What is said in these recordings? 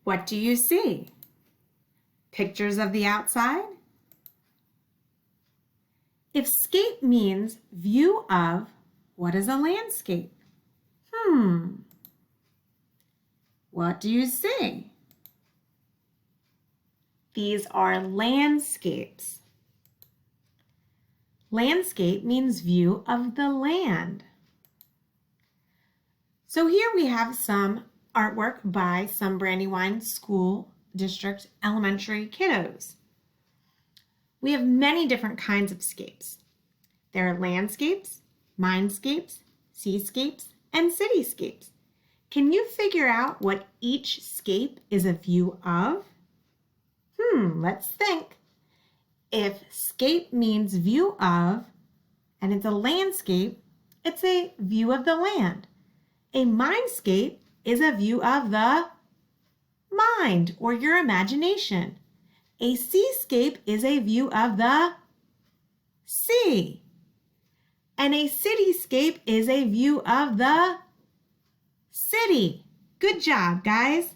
What do you see? Pictures of the outside? If scape means view of, what is a landscape? What do you see? These are landscapes. Landscape means view of the land. So here we have some artwork by some Brandywine School District elementary kiddos. We have many different kinds of scapes. There are landscapes, mindscapes, seascapes, and cityscapes. Can you figure out what each scape is a view of? Let's think. If scape means view of, and it's a landscape, it's a view of the land. A mindscape is a view of the mind or your imagination. A seascape is a view of the sea. And a cityscape is a view of the city. Good job, guys.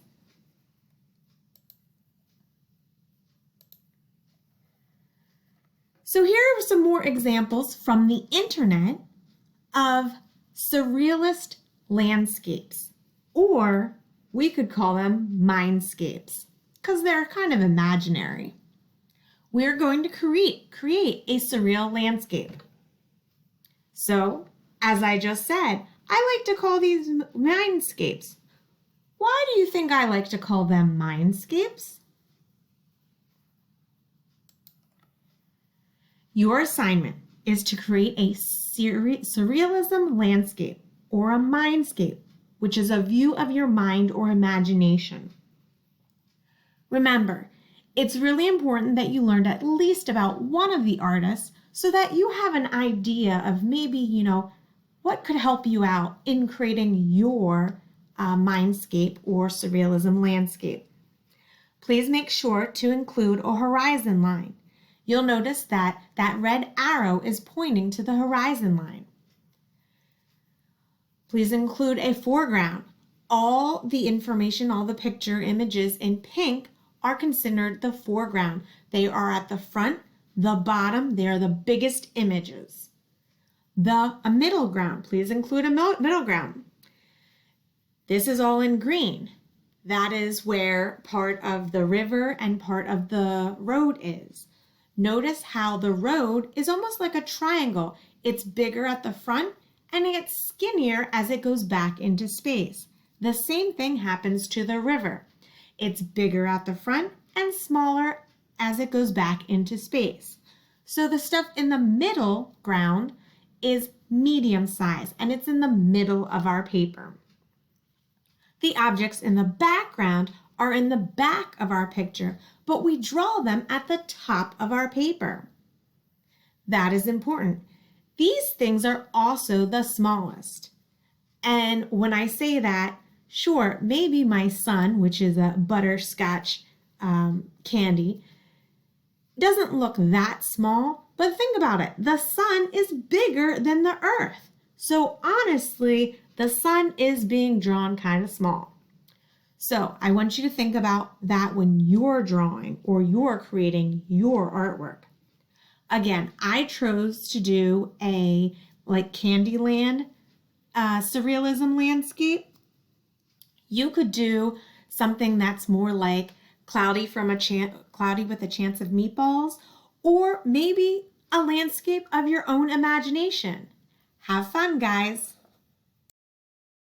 So here are some more examples from the internet of surrealist landscapes, or we could call them mindscapes because they're kind of imaginary. We're going to create a surreal landscape. So, as I just said, I like to call these mindscapes. Why do you think I like to call them mindscapes? Your assignment is to create a surrealism landscape or a mindscape, which is a view of your mind or imagination. Remember, it's really important that you learned at least about one of the artists so that you have an idea of maybe, what could help you out in creating your mindscape or surrealism landscape. Please make sure to include a horizon line. You'll notice that that red arrow is pointing to the horizon line. Please include a foreground. All the information, all the picture images in pink are considered the foreground. They are at the front, the bottom, they are the biggest images. A middle ground, please include a middle ground. This is all in green. That is where part of the river and part of the road is. Notice how the road is almost like a triangle. It's bigger at the front and it gets skinnier as it goes back into space. The same thing happens to the river. It's bigger at the front and smaller as it goes back into space. So the stuff in the middle ground is medium size and it's in the middle of our paper. The objects in the background are in the back of our picture, but we draw them at the top of our paper. That is important. These things are also the smallest. And when I say that, sure, maybe my sun, which is a butterscotch candy, doesn't look that small, but think about it. The sun is bigger than the earth. So honestly, the sun is being drawn kind of small. So I want you to think about that when you're drawing or you're creating your artwork. Again, I chose to do a Candyland surrealism landscape. You could do something that's more like Cloudy with a Chance of Meatballs, or maybe a landscape of your own imagination. Have fun, guys.